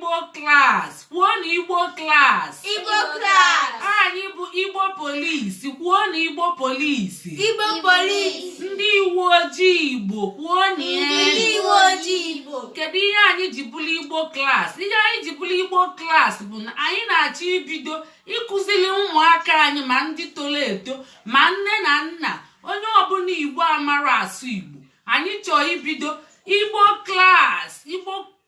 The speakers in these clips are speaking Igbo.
Igbo class. Kwuo na Igbo class. Igbo class. Anyị bụ Igbo police. Kwuo na Igbo police. Igbo police. Ndị uwe ojii Igbo. Kwuo na Ndị uwe ojii Igbo. Kedu ihe anyị ji bụrụ Igbo class? Ihe anyị ji bụrụ Igbo class bụ na anyị na-achọ ibido ịkụziri ụmụaka anyị ma ndị toro eto ma nne na nna onye ọbụla Igbo amara asụ Igbo. Anyị chọọ ibido Igbo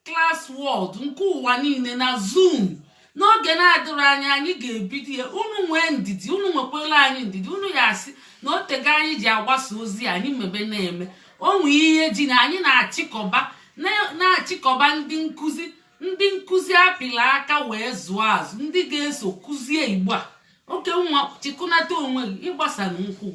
class world nke ụwa niile na Zoom. N'oge na-adịrị anya anyị ga-ebido ya. Unu nwee ndidi, unu nwekwara anyị ndidi. Unu ya asị na otego anyị ji agbasa ozi anyị mebe na-eme. O nwee ihe ji na anyị na-achịkọba ndị nkụzi apịla aka wee zụọ azụ ndị ga-eso kụzie Igbo a. Oke nwa chịkọnata onwe gị ịgbasa nkwụ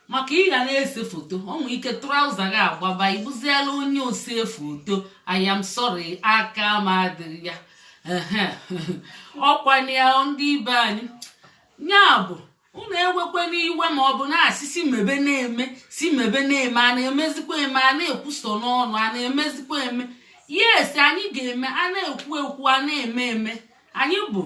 maka ị ga na-ese foto. O nwee ike trauza gị agbaba ịbụziela onye ose foto. I am sorry, aka m adịrị ya. Ọkwa na ndị ibe anyị nya bụ unu ewekwe n'iwe ma ọ bụ na-asị si mebe na-eme a na-emezikwa eme a na-ekwuso n'ọnụ a na-emezikwa eme. Yes, anyị ga-eme a na-ekwu a na-eme. Anyị bụ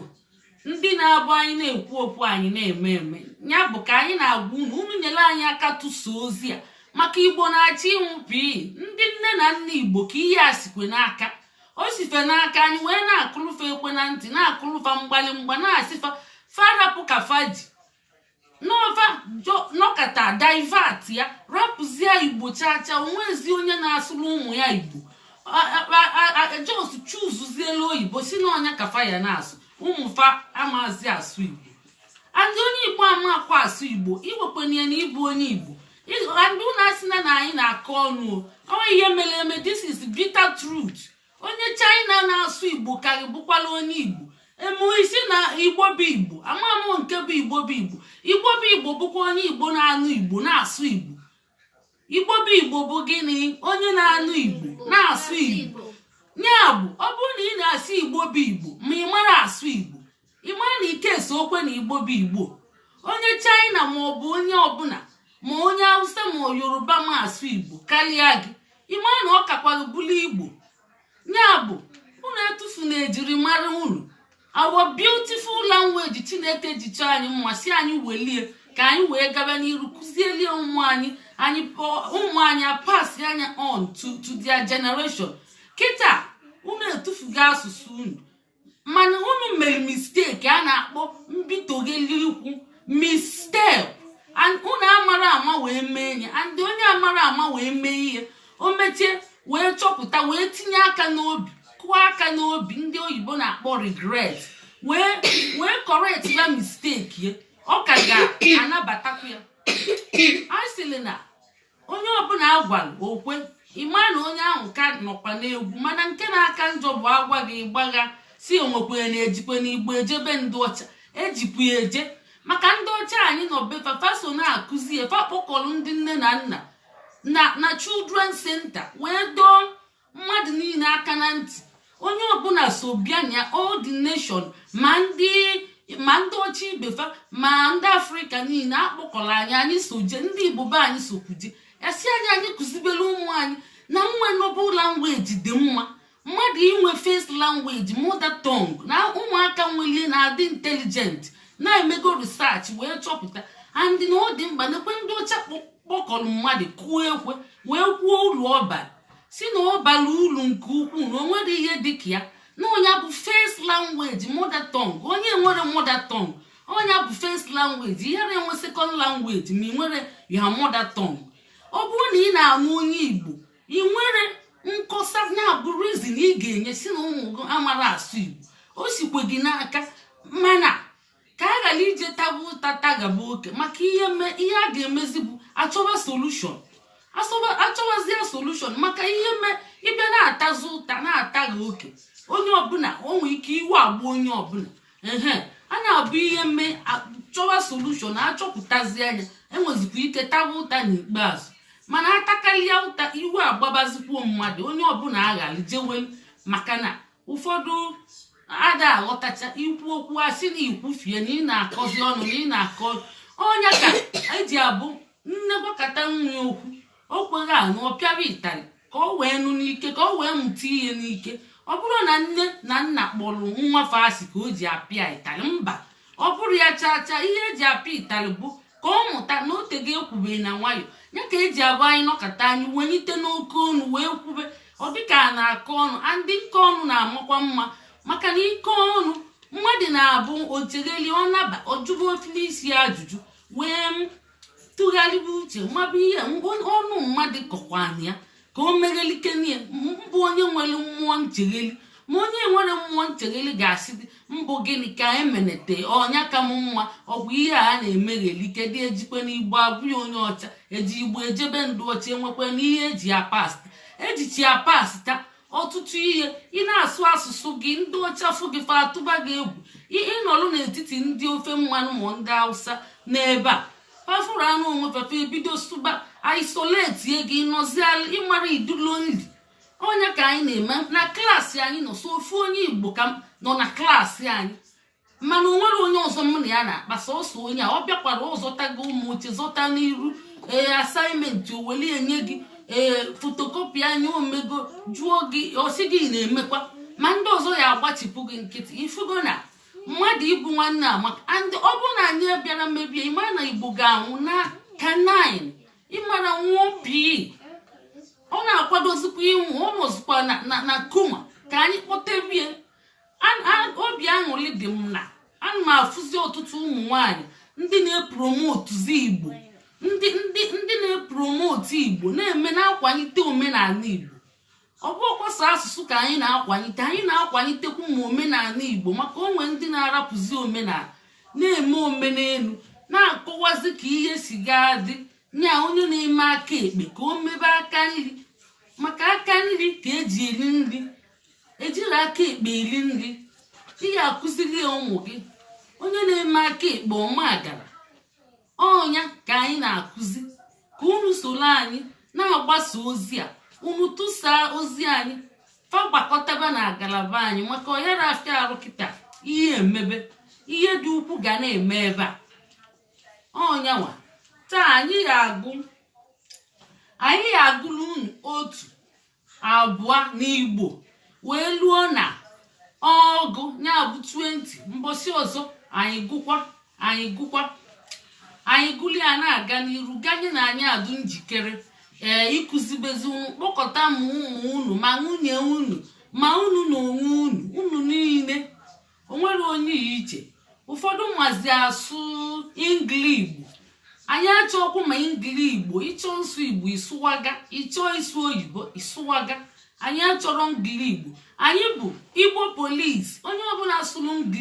ndị na-abụ anyị na-ekwu okwu anyị na-eme. Ya bụ ka anyị na-agwa unu nyere anyị aka tụso ozi a maka Igbo na-achọ ịnwụpụ ndị nne na nna Igbo ka ihe a sikwe n'aka. O sife n'aka anyị wee na-akụrụfe ekwe na ntị na-akụrụfa mgba na-asịfa farapụ ka faji n'ọfa nọkata divert ya rapụzie Igbo chacha. Onwezi onye na-asụrụ ụmụ ya Igbo jos chuzuziela oyibo si n'ọnya kafa ya na-asụ ụmụfa amazi asụ Igbo. Ndị onye Igbo amakwa asụ Igbo iwekwenye na ịbụ onye Igbo. Ndị na-asị na anyị na-akọ ọnụ ọ ihe mere eme. This is bitter truth. Onye China na-asụ Igbo karị bụkwala onye Igbo. Isi na Igbo bụ Igbo amamụ nke bụ Igbo bụ Igbo. Igbo bụ Igbo bụkwa onye Igbo na-anụ Igbo na-asụ Igbo. Igbo bụ Igbo bụ gịnị? Onye na-anụ Igbo na-asụ Igbo. Ya bụ ọ bụrụ na ị na-asụ Igbo bụ Igbo ma ị mara asụ Igbo ị mara na ike so okwe na Igbo bụ Igbo. Onye China ma ọ bụ onye ọbụla ma onye Hausa ma Yoruba ma asụ Igbo karịa gị ị mara na ọ kakwara bụrụ Igbo. Ya bụ unu etufu na ejiri mara unu our beautiful language Chineke jicha anyị mma si anyị welie ka anyị wee gaba n'iru kụzielie ụmụ anyị pass anya on to their generation. Kịta unu etufugo asụsụ unu mana unu mere mistake a na-akpọ mbitogelikwu mistake and unu amara ama wee mee ya and onye amara ama wee mee ihe o mechie wee chọpụta wee tinye aka n'obi kụọ aka n'obi ndị oyibo na-akpọ regret wee correct ya mistake ya ọ ka ga-anabatakwa ya. A sịrị na onye ọbụla agwara okwe ịma na onye ahụ ka nọkwa n'egwu mana nke na-aka njọ bụ agwa gị gbagha si onwekwe na-ejikwe n'Igbo ejebe ndị ọcha ejikwa eje maka ndị ọcha anyị nọ befa so na-akụzi efe akpọkọrọ ndị nne na nna na children center wee dọọ mmadụ niile aka na ntị onye ọbụla so bịa na all the nation ma ndị ọcha ibefa ma ndị Afrịka niile akpọkọrọ anyị soje ndị Igbo be anyị sokwuje esi anyị kụzibere ụmụ anyị na noble language dị mma. Mmadụ inwe first language mother tongue na ụmụaka nwere na-adị intelligent na-emego research wee chọpụta and na ọ dị mkpa nekwe ndị ọcha kpọkọrọ mmadụ kụọ ekwe wee kwuo ụlọ ọbara si na ọbara ulu nke ukwuu na onwere ihe dịka ya na onye bụ first language mother tongue. Onye nwere mother tongue onye bụ first language ihere enwe second language ma ị nwere your mother tongue. Ọ bụrụ na ị na-anụ onye Igbo ị nwere nkọsa na-abụ reason ị ga-enye si na ụmụ gị amara asụ Igbo o sikwe gị n'aka mana ka a ghara ije taba ụta tagaba oke maka ihe a ga-emezi bụ achọwazie solution maka ihe ịbịa na-atazi ụta na-ata gị oke onye ọbụla o nwee ike iwe agba onye ọbụla a na-abụ ihe chọwa solution achọpụtazi anya enwezikwa ike taba ụta n'ikpeazụ mana atakarịa ụta iwe agbabazikwuo mmadụ onye ọbụla aghara jewe maka na ụfọdụ ada aghọtacha ikwu okwu asị na ikwufie na ị na-akọzi ọnụ na ị na-akọ onye ka eji abụ nne gwakọta nri okwu o kweghị anụ ọ pịara ịtarị ka o wee nụ n'ike ka o wee mụta ihe n'ike ọ bụrụ na nne na nna kpọrọ nwa fasị ka o ji apịa ịtarị mba, ọ bụrụ ya chacha. Ihe eji apịa ịtarị bụ ka ọ mụta na o tego ekwube na nwayọ ya ka eji abụ anyị nọkọta anyị wenyite n'oke ọnụ wee kwube. Ọ dịka a na-akọ ọnụ, ndị nke ọnụ na-amakwa mma maka na ike ọnụ mmadụ na-abụ ochegheli ọ naba ọjụbụ ofili isi ajụjụ wee tụgharịba uche mabụ ihe ọnụ mmadụ kọkwana ya ka o meghelikenie. Mbụ onye nwere mmụọ nchegheli, ma onye nwere mmụọ nchegheli ga-asị dị mbụ gịnị ka emenete ọnya ka m mma. Ọ bụ ihe a na-emegheli kedụ ejikwe n'igbo abụghị onye ọcha eji igbo ejebe ndụ ọcha enwekwe n'ihe eji ya pasta ejichi ya pasta ọtụtụ ihe. Ị na-asụ asụsụ gị ndị ọcha fụ gị fa atụba gị egwu. Ịnọrụ n'etiti ndị ofe mmanụ ma ndị Hausa n'ebe a fafụrụ anụ onwe fafe ebido sụba isoleti gị nọziala ịmara idulo nri. Onye ka anyị na-eme na klaasị anyị nọ so ofu onye Igbo ka nọ na klaasị anyị, mana o nwere onye ọzọ mụ na ya na-akpasa ọsọ onye a ọ bịakwara ọzọtago ụmụ oche zọta n'iru asaịmentị o weli enye gị fotokopi anya omego jụọ gị ọsị gị na-emekwa, ma ndị ọzọ ya agbachipụ gị nkịtị. Ifugo na mmadụ ịbụ nwanne amaka and ọ bụrụ na anyị bịara mebie ịmara na Igbo ga-anwụ na kanine ịmara nwụọ pii. Ọ na-akwadozikwa ịnwụ, ọ nọzikwa na kuma ka anyị kpọtebie. Obi aṅụrị dị m na ana m afụzi ọtụtụ ụmụ nwanyị ndị na-epromotuzi Igbo, ndị na-epromotu Igbo na-eme na-akwanyite omenala Igbo. Ọ bụ ọkwasa asụsụ ka anyị na-akwanitekwu ma omenala Igbo, maka onwe ndị na-arapụzi omenala na-eme omenelu na-akọwazi ka ihe si gaa dị nya onye na-eme aka ekpe ka o mebe aka nri, maka aka nri ka eji eri nri. Ejiri aka ekpe eri nri. Ị ga-akụziri ụmụ gị onye na-eme aka ekpe ọmagara ọnya ka anyị na-akụzi ka unu soro anyị na-agbasa ozi a. Unu tụsaa ozi anyị fa gbakọtaba na ngalaba anyị, maka ọyara afịa arụ kịta ihe emebe ihe dị ukwu ga na-eme ebe a. Ọnyanwa taa anyị ga-agụrụ unu 1 2 n'Igbo wee luo na ọgụ ya bụ 20. Mbọsị ọzọ anyị gụli ya na-aga n'iru ganye na anyị adụ njikere ịkụzibezi unu kpọkọta ma ụmụ unu ma nwunye unu ma unu na onwe unu niile. Onwere onye iche. Ụfọdụ nwazi asụ Igbo, anyị achọkwu ma Igbo ịchọ nsụ Igbo ịsụwaga, ịchọ ịsụ oyibo ịsụwaga. Anyị achọrọ Igbo. Anyị bụ Igbo polisi. Onye ọbụla sụrụ Igbo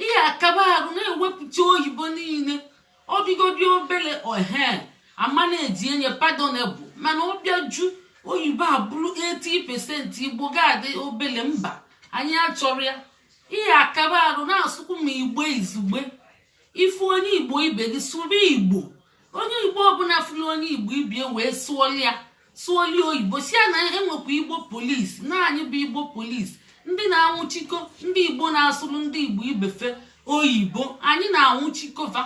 ihe akaba arụ na-ewepụcha oyibo niile. Ọ dịgodi obele ama na-eji enye pardonable, mana ọ bịa ju oyibo abụrụ 80% Igbo ga-adị obele. Mba, anyị achọrọ ya. Ihe akaba arụ na-asụkwu ma Igbo izugbe. Ifu onye Igbo ibe gị sụrụ Igbo. Onye Igbo ọbụla fụrụ onye Igbo ibie wee sụọli oyibo si ya na enwekwa Igbo polisi na anyị bụ Igbo polisi ndị na-anwụchiko ndị Igbo na-asụrụ ndị Igbo ibefe oyibo. Anyị na-anwụchikova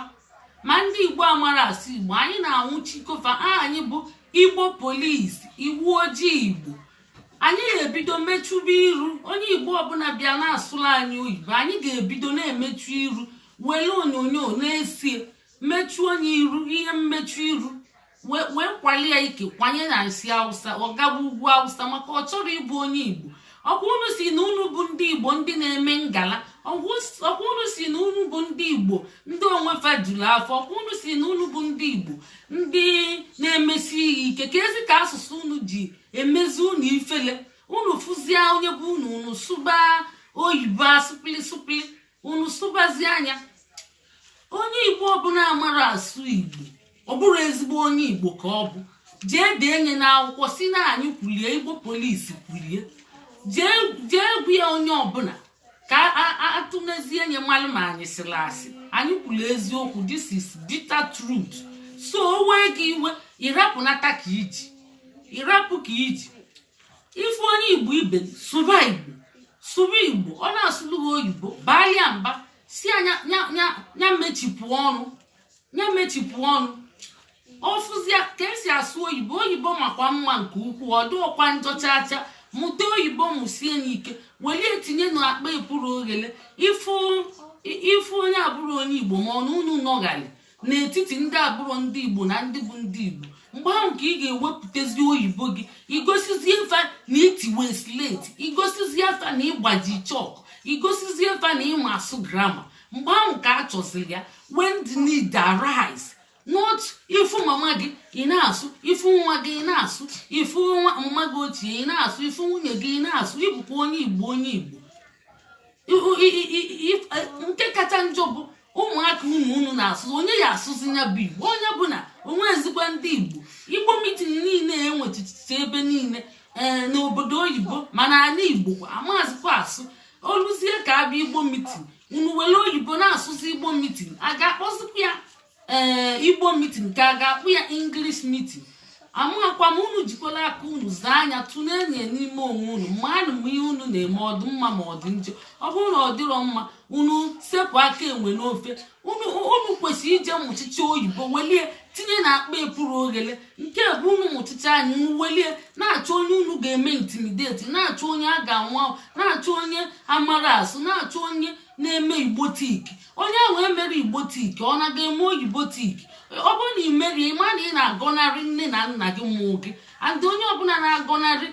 ma ndị Igbo amara asụ Igbo anyị na-anwụchikova. Anyị bụ Igbo polisi iwu ojii Igbo. Anyị ga-ebido mechube iru. Onye Igbo ọbụla bịa na-asụrụ anyị oyibo anyị ga-ebido na-emechu iru, were onyonyo na-esie mechuo onye iru, ihe mmechu iru wee kwali ya ike kwanye na nsị Hausa ọ gaba ugwu Hausa, maka ọ chọrọ ịbụ onye Igbo. Ọkwa unu si na unu bụ ndị Igbo ndị na-eme ngala. Ọkwa unu si na unu bụ ndị Igbo ndị onwe fajuru afọ. Ọkwa unu si na unu bụ ndị Igbo ndị na-emesi ike. Ka ezi ka asụsụ unu ji emezi unu ifele. Unu fụzie onye bụ unu sụba oyibo asụpịlịsụpịlị, unu sụbazi anya. Onye Igbo ọbụla amara asụ Igbo ọ bụrụ ezigbo onye Igbo ka ọ bụ. Jee dee enye na akwụkwọ si na anyị kwulie Igbo polisi kwulie. Jee gwu ya onye ọbụla ka atụnezie enye mmalụ ma anyị sịrị asị. Anyị kwuru eziokwu. This is bitter truth. So o wee gị iwe ịrapụnata ka iji ifu onye Igbo ibe sụba Igbo ọ na-asụlụ gị oyibo baalịa mba si nya mechipụ ọnụ. Ọfụzia ka esi asụ oyibo makwa mma nke ukwuu. Ọ dị ọkwa njọchacha mụta oyibo mụsie n'ike welie tinye n'akpa epuru oghele ifu onye abụrụ onye igbo ma ọ na unu nọghali n'etiti ndị abụrụ ndị igbo na ndị bụ ndị igbo mgbe ahụ ka ị ga-ewepụtazi oyibo gị igosizie fa na itiwe slate igosizie fa na ịgbaji chọk igosizie fa na ịma asụ grama mgbe ahụ ka a chọziri ya when the need arise not ifu mama gị ị na-asụ ifu nwa gị ị na-asụ ifu mama gị ochie ị na-asụ ifu nwunye gị ị na-asụ ịbụkwa onye igbo nke kacha njọ bụ ụmụaka unu na-asụ onye ya asụzi ya bụ igbo onye bụ na onwe ezigbo ndị igbo mitin niile enwechiche ebe niile n'obodo oyibo mana ala igbo amazikwa asụ oluzie ka abịa igbo mitin unu were oyibo na-asụzi igbo mitin a ga-akpọzikwa ya igbo mitin ka a ga-akpụ ya english mitin amakwa m unu jikwala aka unu zaa anya tụnenye n'ime onwe unu mmadụ ma ihe unu na-eme ọdụ mma ma ọ dị njọ ọ bụrụ na ọ dịrọ mma unu sepụ aka enwe n'ofe unu kwesịrị ije mụchicha oyibo welie tinye na akpa epuru oghele nke bụ unu mụchicha anyị unu welie na-achọ onye unu ga-eme intimideti na-achọ onye a ga-anwa na-achọ onye amara asụ na-achọ onye na-eme igbo tiki onye ahụ emere igbo tiki ọ na ga-eme oyibo tiki ọ bụrụ na ị merie ịma na ị na-agọnarị nne na nna gị mụọ gị and onye ọbụla na-agọnarị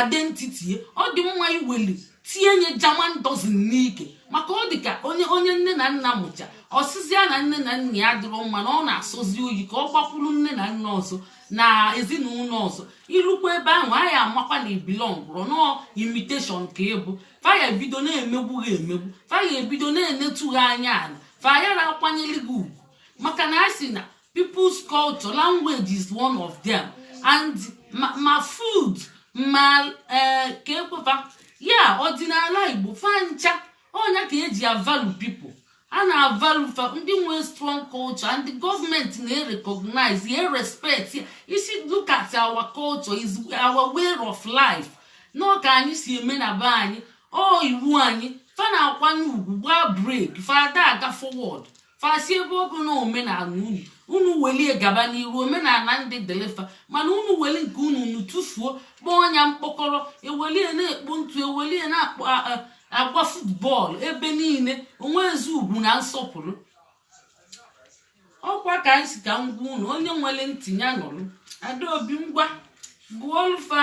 identity ọ dị mma iweli tinye nye German dozen n'ike maka ọ dị ka onye nne na nna mụcha ọsịzịa na nne na nna ya dịrọ mma na ọ na-asọzi oyi ka ọ gbakwuru nne na nna ọzọ na ezinụlọ ọzọ ilukwa ebe ahụ anyị amakwa na ibilong bụrụ nọ imitation ka ịbụ faya ebido na-emegbu ha emegbu faya ebido na-enetu ha anya ala faya na-akwanyere gị ugwu maka na asị na people's culture language is one of them and ma food ma ka ekwefa ya ọdịnala igbo fancha ọnya ka eji avalu people a na-avalu fa ndị nwere strong culture and the government na-recognize ya respect ya isi look at our culture is our way of life nọ ka anyị si eme na be anyị iwu anyị fa na-akwanye ugwu gbaa break fada aga forward fasi ebe ọ bụ na omenala unu welie gaba n'iru omenala ndị delefa mana unu weli nke unu tụfuo kpọọ ọnya mkpọkọrọ ewelie na-ekpo ntu ewelie na-agba futbọọlụ ebe niile onwe ezi ugwu na nsọpụrụ ọkwa ka anyị si ka ngwa unu onye nwere ntinye nọrụ Adaobi ngwa gụọlụfa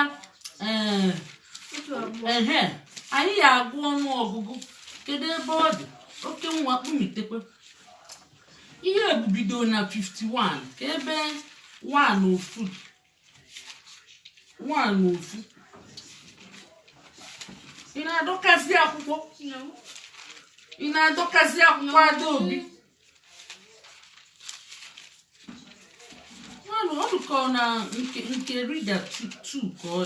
anyị ya agụ ọnụ ọgụgụ kedu ebe ọ dị oke nwa kpumitekwe ihe ebubido na 51 ka ebe 1 ofu ị na-adọkazi akwụkwọ Adaobi ọ dụkọ na nke rida 2 ka ọ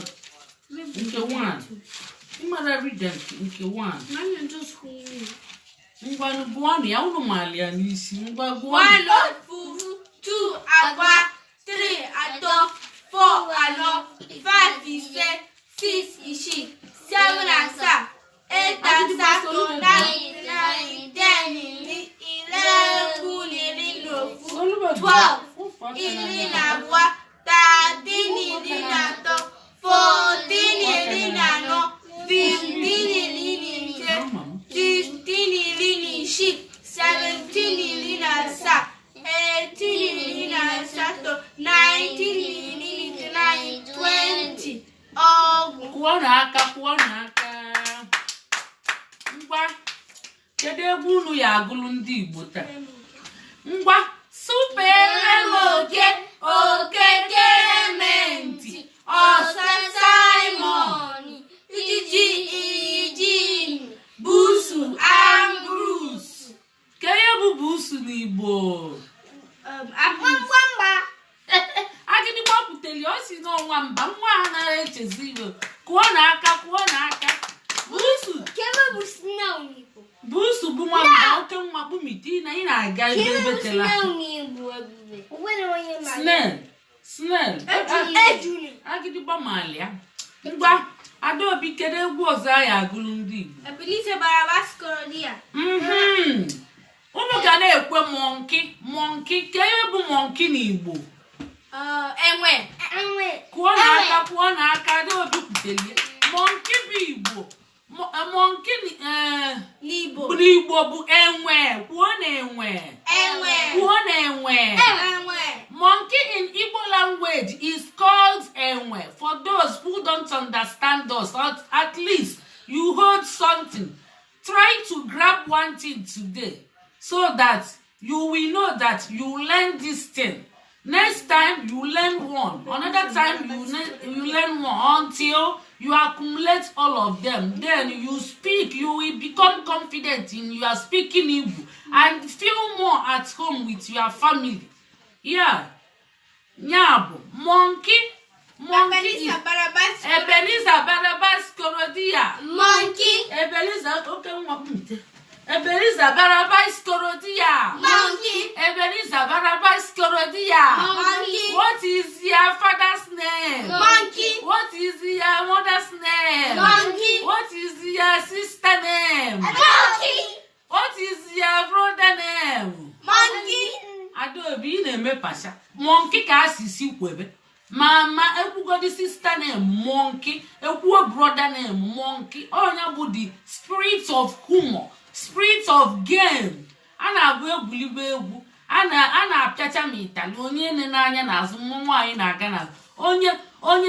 dị nke 1 ịmara rida nke 1 ngwa gụọnụ ya unu maali ya n'isi ngwa gụọnụ 1 2 agba 3 atọ 4 anọ 5 ise 6 isii 7 asaa 8 asatọ 9 10 11 iri na ofu 12 iri na abụọ 13 iri na atọ 14 iri na anọ 15 iri na ise 16 iri na isii 17 iri na asaa 18 iri na asatọ 19 iri na 20 ọgwụ kwụọ n'aka ngwa kedu egwu unu ya agụlụ ndị Igbo taa ngwa supere m okeke menti ọsọ Simon iji busu Ambrose ka ihe bụ busu n'Igbo mgbamgba agịdị gbapụtali o si n'ọnwa mba nwa ha nara echezi iwe kụọ n'aka busu bụ nwamba oke nwa kpumite na ị na-aga ebe tela snail agịdị gbamalia ngwa Adaobi kedu egwu ọzọ anyị agụrụ ndị Igbo unu ga na-ekwe monki ka ihe bụ monki n'Igbo enwe Kuo na aka do obi kutelie. Monkey bi Igbo. Monkey Igbo bụ enwe. Kuo na enwe. Kuo na enwe. Monkey in Igbo language is called enwe. For those who don't understand us, at least you hold something. Try to grab one thing today so that you will know that you learn this thing. Next time you learn one. Another time you learn one until you accumulate all of them. Then you speak. You will become confident in your speaking Igbo and feel more at home with your family. Yeah. Nyabo. Monkey. Ebenezer Barabas Korodia. Monkey. Ebenezer Barabas Korodia. Monkey. Ebenezer Barabas Korodia. Monkey. What is your father's name? Monkey. What is your mother's name? Monkey. What is your sister name? Monkey. What is your brother name? Monkey. Adobe na-eme pasha. Monkey ka asisi kwebe. Mama ekwugodi sister name monkey, ekwuo brother name monkey. Onya bụ the spirit of humor, spirit of game. Ana abụ egwulibe egwu. Ana apịacha m itali onye n'anya n'azụ mmụọ anyị na-aga na onye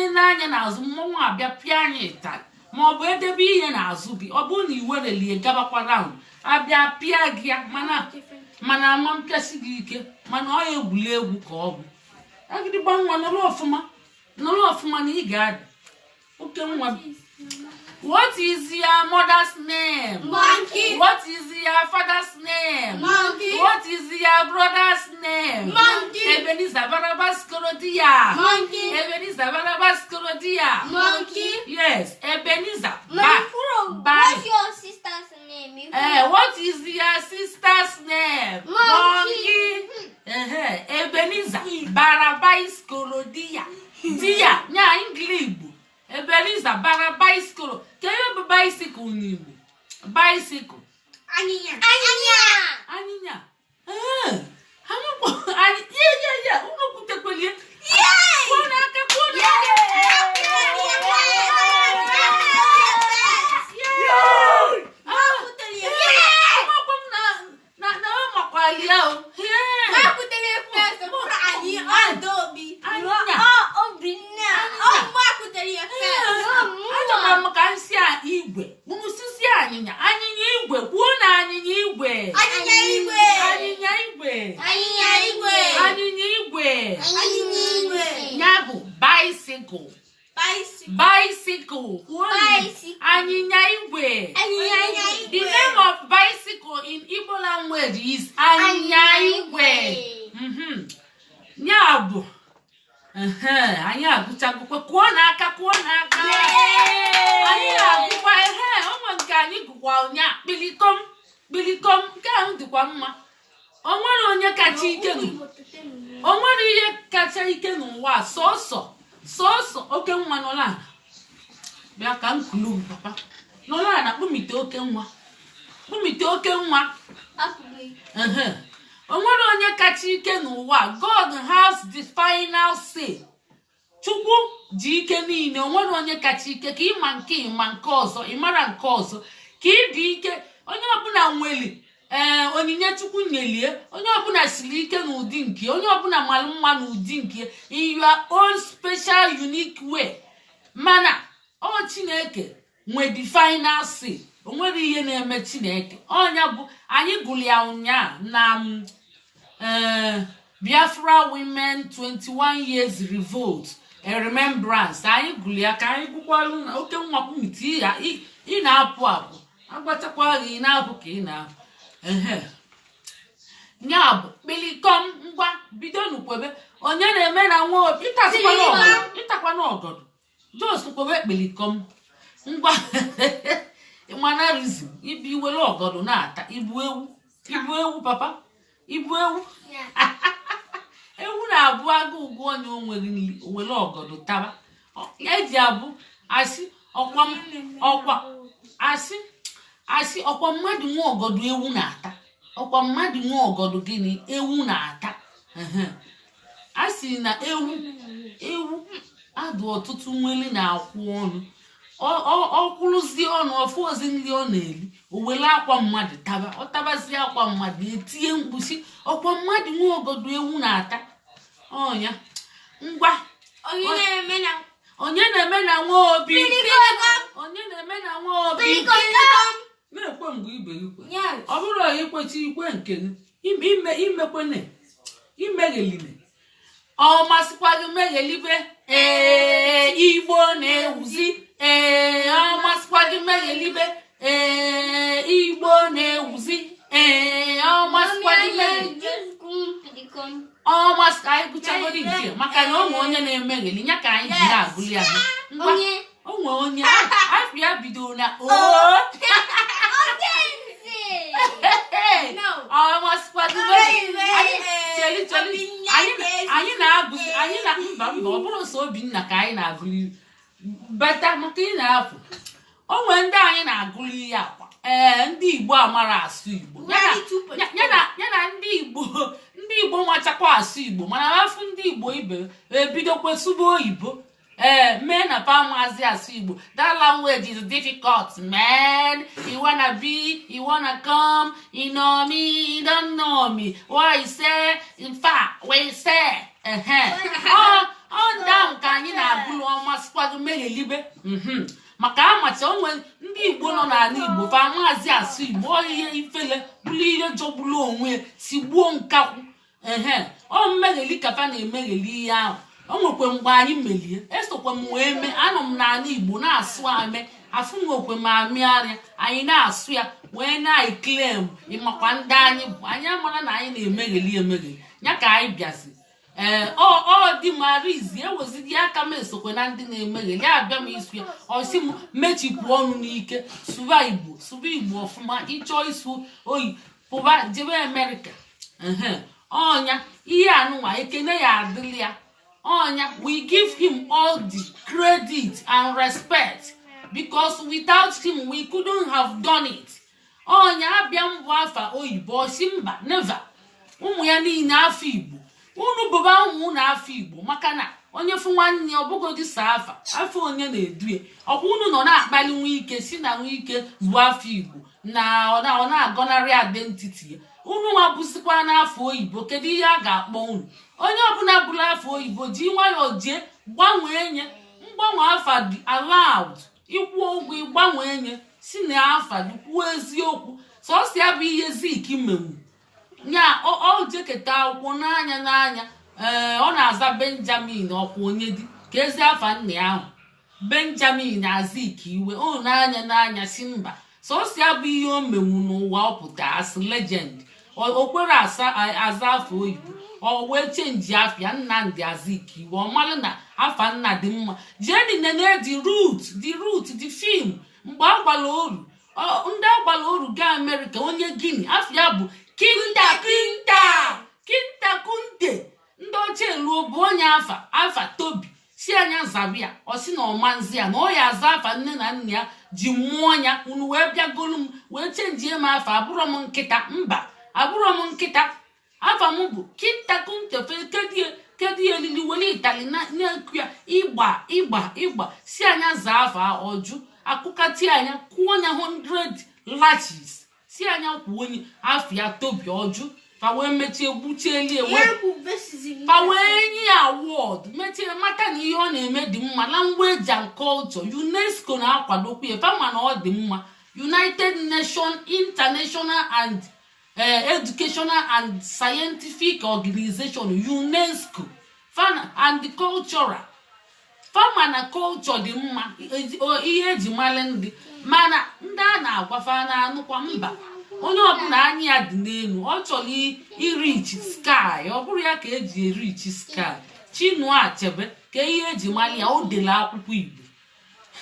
n'anya n'azụ mmụọ abịa pịa anyị itali. Ma ọ bụ edebe ihe n'azụ gị, ọ bụ na iwerelie gabakwa round. Abịa pịa gị mana ama mpịasị gị ike, mana ọ egwuli egwu ka ọ bụ. Agidi bangwa nolo ofuma na ị ga-adị. Oke nwa. What is your mother's name? Monkey. What is your father's name? Monkey. What is your brother's name? Monkey. Ebenezer Barabas Korodia. Monkey. Ebenezer Barabas Korodia. Monkey. Yes, Ebenezer. What's your sister's name? What is your sister's name? Monkey. Ebenezer Barabas Korodia. Dia, nya Igbo. Ebenezer Barabas Koro. Can you have a bicycle in Igbo? Bicycle. Aninya. Yeah. Uno kute kweli. Igwe. Unu sisi anyịnya igwe. Kwuo na anyịnya igwe. Ya bụ bicycle. Bicycle. Kwuo anyịnya igwe. The name of bicycle in Igbo language is anyịnya igwe. Ya bụ anyị agụchagokwa kwuo n'aka anyị na-agụkwa onwe nke anyị gụkwa ụnya kpilikom nke ahụ dịkwa mma. O nwere onye kacha ike o nwere ihe kacha ike n'ụwa sọsọ oke nwa nọla bịa ka m kulu papa nọla na kpumite oke nwa o nwere onye kacha ike n'ụwa. God has the final say. Chukwu ji ike niile. O nwere onye kacha ike ka ịma nke ọzọ ịmara nke ọzọ ka ị dị ike. Onye ọbụla nwere onyinye Chukwu nyelie. Onye ọbụla siri ike n'ụdị nke onye ọbụla mara mma n'ụdị nke in your own special unique way. Mana ọ Chineke nwe the final say. O nwere ihe na-eme Chineke. Ọnya bụ anyị gụrụ ya ụnyaa na Biafra women 21 years revolt and remembrance. Anyị gụrụ ya ka anyị gụkwalụ na oke nwa kpumiti ya ị na-apụ agbatakwa gị na-apụ ka ị na-apụ. Nya bụ kpilikom ngwa bido n'ukwebe onye na-eme na nwa obi ịtakwa n'ọgọdụ jos kwebe kpilikom ngwa mannerism ibi were ọgọdụ na-ata ibu ewu papa ibu ewu ewu na-abụ agụ ụgwọ onye onwere nri were ọgọdụ taba eji abụ asị ọkwa mmadụ nwe ọgọdụ ewu na-ata. Ọkwa mmadụ nwe ọgọdụ gịnị ewu na-ata. asị na ewu adụ ọtụtụ nwele na-akwụ ọnụ ọkwụrụzie ọnụ ọfụ ozi nri ọ na-eli o were akwa mmadụ taba ọ tabazie akwa mmadụ etinye mkpuchi ọkwa mmadụ nwe ogodo ewu na-ata ọnya ngwa onye na-eme na nwa obi onye na-eme na nwa obi na-ekwe mgbe ibe ikwe ọ bụrụ onye ikwechi ikwe nke imekwene imegheline ọ masịkwa gị meghelibe Igbo na-ewuzi ọ masịkwa gị meghelibe Igbo na-ewuzi ọ masịkwa gị meghelibe ọ masị anyị gụchagoro nke maka na ụmụ onye na-emegheli nya ka anyị jiri agụli ya onwe onye afịa bidoro na anyị na-agụzi anyị na mba ọ bụrụ so Obinna ka anyị na-agụli bata maka ị na-afụ onwe ndị anyị na-agụli ya akwa ndị Igbo amara asụ Igbo ya na ndị Igbo nwachakwa asụ Igbo mana afụ ndị Igbo ibe ebidokwe sụba oyibo mee na pamazi asụ Igbo. That language is difficult, man. You wanna come, you know me, you don't know me. What I say, in fact, we say, on down ka anyị na-agụlụ ọma sikwago meghelibe maka amacha onwe ndị Igbo nọ n'ala Igbo fa maazị asụ Igbo ihe ifele bụrụ ihe jọgburu onwe si gbuo nkakwu ọ mmegheli kafa na-emegheli ihe ahụ o nwekwe mgbe anyị melie esokwe m wee mee anọ m n'ala Igbo na-asụ ame afụ nwekwe m amịarịa anyị na-asụ ya wee na-eklem ịmakwa ndị anyị bụ anyị amara na anyị na-emegheli ya ka anyị bịazi ọ dị marizi ewezidi aka m esokwe na ndị na-emegheli abịa m isu ya ọsi m mechipụ ọnụ n'ike sụba Igbo ọfụma ịchọọ isu oyi pụba jebe Amerịka ọnya ihe anụnwa ekene ya adịrị ya ọnya we give him all the credit and respect because without him we couldn't have done it. Ọnya abịa mbụ afa oyibo osi mba never ụmụ ya niile afọ Igbo unu bụba ụmụ na afọ Igbo maka na onye fụ nwanne ọbụgodi sa afọ onye na-edue ọkwa unu nọ na-akpali nwa ike si na nwa ike bụ afọ Igbo na ọ na-agọnarị identity ya unu nwabụsikwa n'afọ oyibo kedu ihe a ga-akpọ unu onye ọbụla bụrụ afọ oyibo ji nwayọọ jee gbanwee nye mgbanwe afa dị allowed ikwu ụgwọ ịgbanwee nye si na afa dị kwuo eziokwu sọsọ ya bụ ihe Zik menwu nya ọ jeketa akwụkwọ n'anya ọ na-aza Benjamin ọkwa onye dị ka ezi afa nna ya ahụ Benjamin na Zik iwe ọ n'anya si mba sọsọ ya bụ ihe o menwu n'ụwa ọ pụta as legend o kwere aza afọ oyibo o wee chenji afịa Nnamdi Azikiwe ọ mara na afa nna dị mma jeni nene the root the film mgbe agbala oru ndị agbala oru gaa Amerịka onye Guinea afịa bụ Kinta Kunte ndị ochie luo bụ onye afa Tobi si anya zabia ọ sị na ọmanzi ya na ọ ya aza afa nne na nna ya ji mmụọ ya unu wee bịa golu m wee chenjie m afa abụrọ m nkịta mba abụrọ m nkịta afa m bụ Kinta Kunte kedu elili wele itali na-ekwu ya ịgba si anya zaa afa ọjụ akụkati anya kwuo anya 100 lashes si anya kwuo onye afịa Tobi ọjụ fa wee mechie gbuchielie fa wee nye ya award mechie mata na ihe ọ na-eme dị mma language and culture UNESCO na-akwadokwa ya fama na ọ dị mma United Nations International and Educational and Scientific Organization UNESCO fana and the cultural fama na culture dị mma ihe eji mara ndị mana ndị a na-agwafa na anụkwa mba onye ọbụla anya ya dị n'elu ọ chọrọ irich sky ọ bụrụ ya ka eji erich sky Chinua Achebe ka ihe eji mara ya o dele akwụkwọ Igbo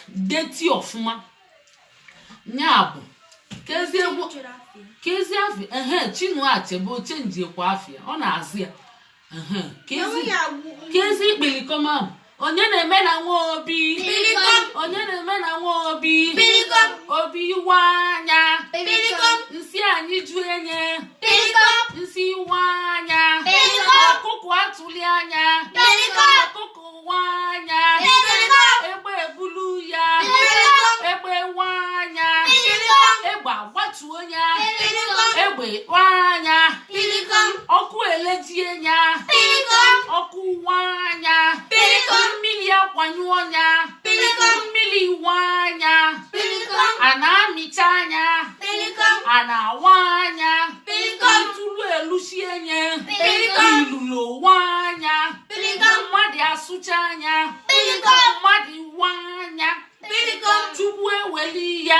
deti ọfụma nya bụ kezi afọ Chinua Achebe o chenjiekwa afịa ọ na-azụ ya kezi ikpelikọma ahụ onye na-eme na nwa obi obi iwe anya nsi anyị ju enye nsi iwe anya ọkụkụ atụli anya gbatuo ya egbe anya ọkụ elejie ya ọkụ anya mmiri akwanyụọ ya mmiri iwe anya a na-amịcha anya a na-awa anya itulu elusie nye ilulu owe anya mmadụ asụcha anya mmadụ iwe anya chukwu eweli ya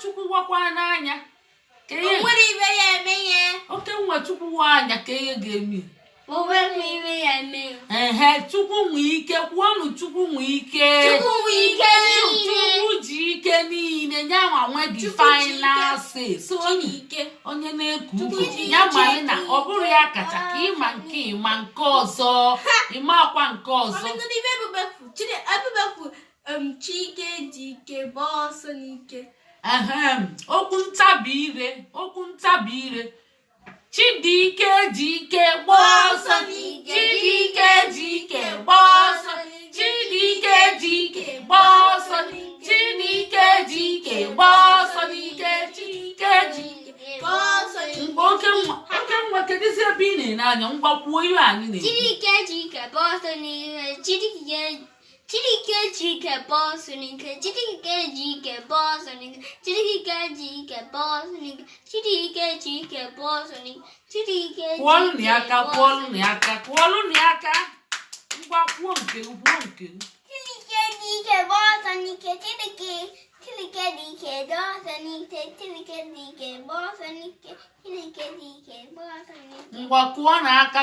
chukwu wakwa n'anya oke nwa chukwu wa anya ka ihe ga-eme chukwu nwe ike kwuonu chukwu nwe ike chukwu ji ike niile ya nwe the final say so onye na-eku ugo ya mara na ọ bụrụ ya kacha ka ịma nke ịma nke ọzọ ịma akwa nke ọzọ okwu ntabi ire Chidike jike gbọsọ Chidike jike gbọsọ Chidike jike gbọsọ Chidike jike gbọsọ Chidike jike gbọsọ oke nwa kedụzi ebe ị na-anya mgbakwuo ihe anyị na-ekwu Chidike jike gbọsọ Chidike jike boss nigga Chidike jike boss nigga Chidike jike boss nigga Chidike jike boss nigga Chidike kwọlụ n'aka ngwa kwuo nke Chidike jike boss nigga Chidike jike boss nigga Chidike jike boss nigga Chidike jike boss nigga ngwa kwuo n'aka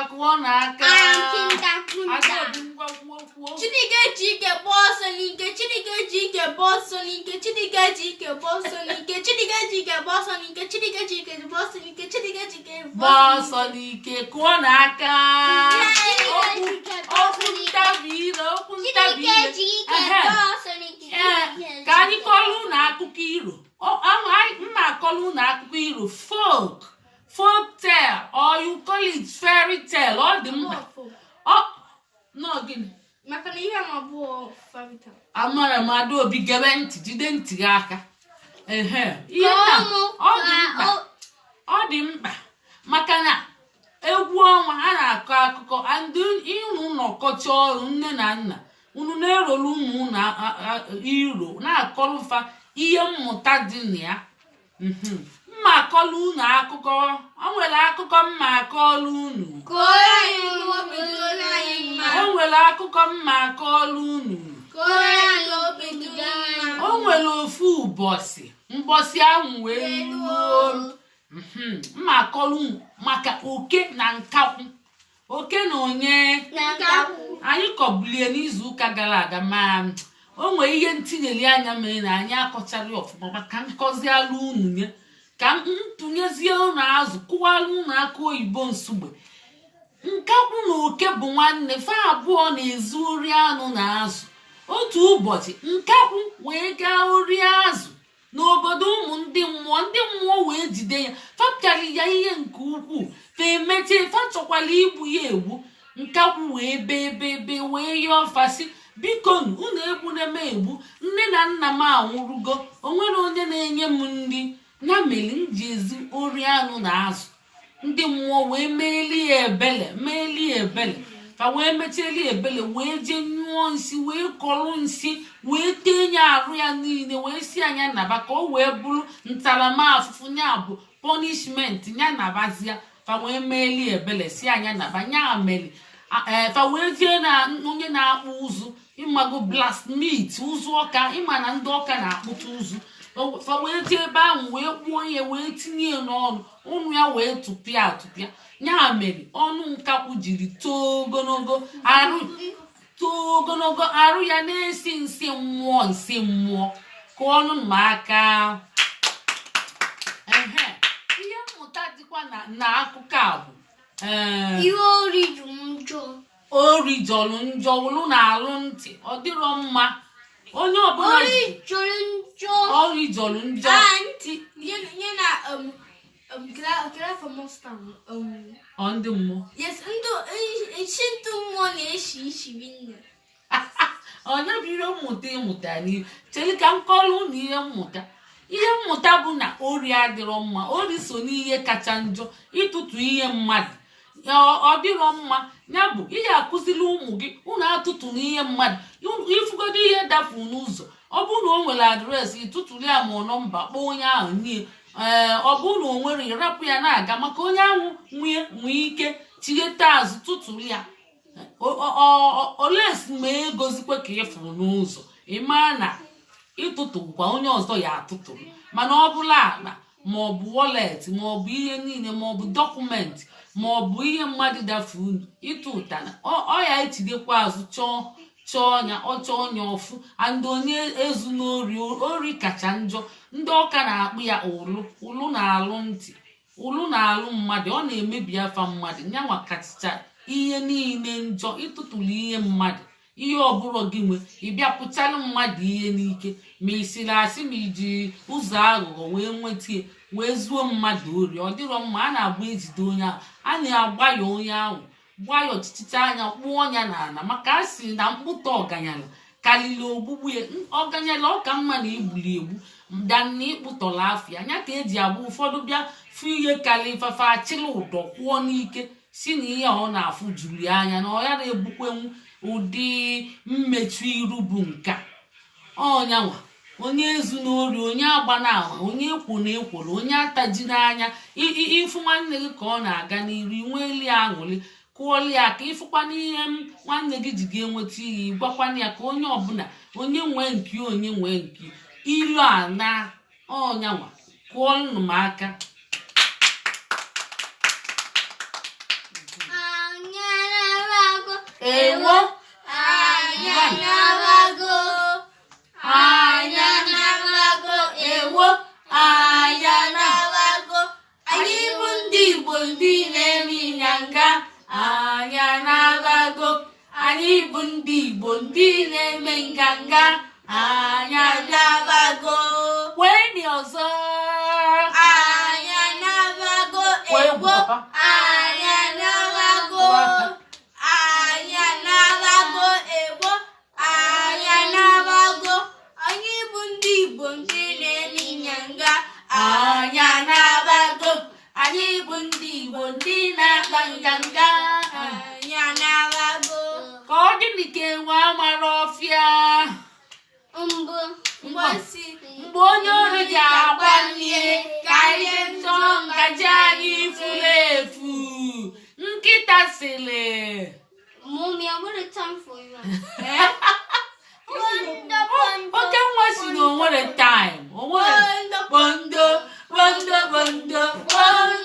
Chidike jike boss nigga Chidike jike boss nigga Chidike jike boss nigga Chidike jike boss nigga Chidike jike boss nigga Chidike jike boss nigga kwuo n'aka okwu ntabire ka anyị kọlụ n'akụkọ iro mma akọlụ n'akụkọ iro folk tale or you call it fairy tale ọ dị mma no gịnị maka na ihe ma bụ fairy tale amara m Adaobi gebe ntị jide ntị gị aka ọ dị mkpa maka na egwu ọnwa a na-akọ akụkọ and unu nọkọcha ọrụ nne na nna unu na-erolu ụmụ unu iro na-akọlụfa ihe mmụta dị na ya mma akọlụ unu akụkọ o nwere akụkọ mma akọlụ unu o nwere ofu ụbọchị ahụ wee ruo mma akọlụ maka oke na nkakwụ oke na onye anyị kọbulie n'izu ụka gara aga ma o nwere ihe ntinyeli anya mere na anyị akọchara ọfụma maka nkọzi alụ unu nye ka ntụnyezie unu azụ kụwalụ unu aka oyibo nsugbe nkakwụ na oke bụ nwanne fa abụọ na-ezu ori anụ na azụ otu ụbọchị nkakwụ wee gaa ori azụ n'obodo ụmụ ndị mmụọ wee jide ya fapịara ya ihe nke ukwuu fa emeche fa chọkwala igbu ya egbu nkakwụ wee bee wee yọọ fasi biko unu egbuna m egbu nne na nna m anwụrụgo onwere onye na-enye m nri na meli m ji ezi ori anụ na azụ ndị mmụọ wee meeli ya ebele fa wee mechieli ebele wee jee nyụọ nsị wee kọrọ nsị wee tee ya arụ ya niile wee si anya naba ka o wee bụrụ ntaramahụhụ ya bụ punishment ya nabazia fa wee meeli ebele si anya naba nya meli fa wee jee na onye na-akpụ ụzụ ịmago blacksmith ụzụ ọka ịma na ndị ọka na-akpụta ụzụ fa wee jee ebe ahụ wee kpụọ ya wee tinye ya n'ọnụ ụnụ ya wee tụpịa ya mere ọnụ nkakwụ jiri too ogologo arụ ya na-esi nsị mmụọ ka ọnụ ma aka ihe mmụta dịkwa na akụkọ a bụ ori jọrọ njọ wụrụ na alụ ntị ọ dịrọ mma onye ọbụla ori jọrọ njọ ndị mmụọ yes ndụ mmụọ na-eshi ishi nne onye bụ ihe mmụta ịmụta n'ihe chere ka m kọrọ unu ihe mmụta ihe mmụta bụ na ori adịrọ mma. Ori so n'ihe kacha njọ ịtụtụ ihe mmadụ. Ọ dịrọ mma. Ya bụ ihe akụziri ụmụ gị unu atụtụ n'ihe mmadụ. Ifugodo ihe dafu n'ụzọ, ọ bụrụ na o nwere adreesị ịtụtụrụ ya ma ọ nọmba kpọọ onye ahụ nie. Ọ bụrụ na o nwere ịrapụ ya na-aga, maka onye ahụ nwee ike tigheta azụ tụtụrụ ya. Olesi ma egozikwe ka ịfụrụ n'ụzọ, ịmaa na ịtụtụkwa onye ọzọ ya atụtụrụ. Mana ọ bụla akpa maọbụ wọlet maọbụ ihe niile maọbụ dọkụmentị maọbụ ihe mmadụ dafu unu ịtụ ụtana, ọ ya echidekwa azụ chọọ ọnya ọfụ. And onye ezu n'ori, ori kacha njọ. Ndị ọka na-akpụ ya ụlụ na-alụ ntị, ụlụ na-alụ mmadụ, ọ na-emebi afa mmadụ. Nyanwa kacha ihe niile njọ ịtụtụrụ ihe mmadụ. Ihe ọbụla gị nwe ịbịa pụtara mmadụ ihe n'ike, ma isiri asị ma iji ụzọ aghụghọ wee nwetie wee zuo mmadụ ori. Ọ dịrọ mma. A na-agba ejide onye ahụ, a na-agba ya onye ahụ, gba ya ọchịchịcha anya, kpụọ ọnya n'ala, maka a sị na mkpụta ọganyala karịrị ogbugbu ya. Ọganyala ọ ka mma na igbuli egbu dan na ịkpụtọrọ afịa. Anya ka eji agba ụfọdụ bịa fụ ihe karịrị ifafe achịrị ụdọ kwụọ n'ike, si na ihe ọ na-afụ juru ya anya na ọ ya na-egbukwenwu ụdị mmechu iru bụ nka. Ọnyanwa onye ezu n'ori, onye agba n'ama, onye ekwo na ekworo, onye atajiri anya. Ịfụ nwanne gị ka ọ na-aga n'iru, inweeli aṅụrị, kụọli ya ka ịfụkwana ihe nwanne gị ji ga-enweta ihe, gwakwana ya ka onye ọbụla onye nwee nke onye nwee nke ilu a na ọnyanwa kụọlụ m aka. Ewo anya na-abago, anya na-abago, ewo anya na-abago. anyị bụ ndị Igbo ndị na-eme ịnyanga. Anya na-abago, anyị bụ ndị Igbo ndị na-eme nganga. Anya na-abago, kweni ọzọ. anya na-abago, ewo anya na-abago, anya na-abago, ewo anya na-abago. Anyị bụ ndị Igbo ndị na-eme ịnyanga. Anya na-abago, anyị bụ ndị Igbo ndị na-akpa nganga. Anya na-abago. Ka ọ dị ka enwe amara ọfịa. Mgbe onye ori ji agwa nne ka ihe ntọ ngaji anyị furu efu, nkịta sịrị Mommy, I want a time for you. oke nwa si na o nwere time. O nwere bondo bondo bondo bondo.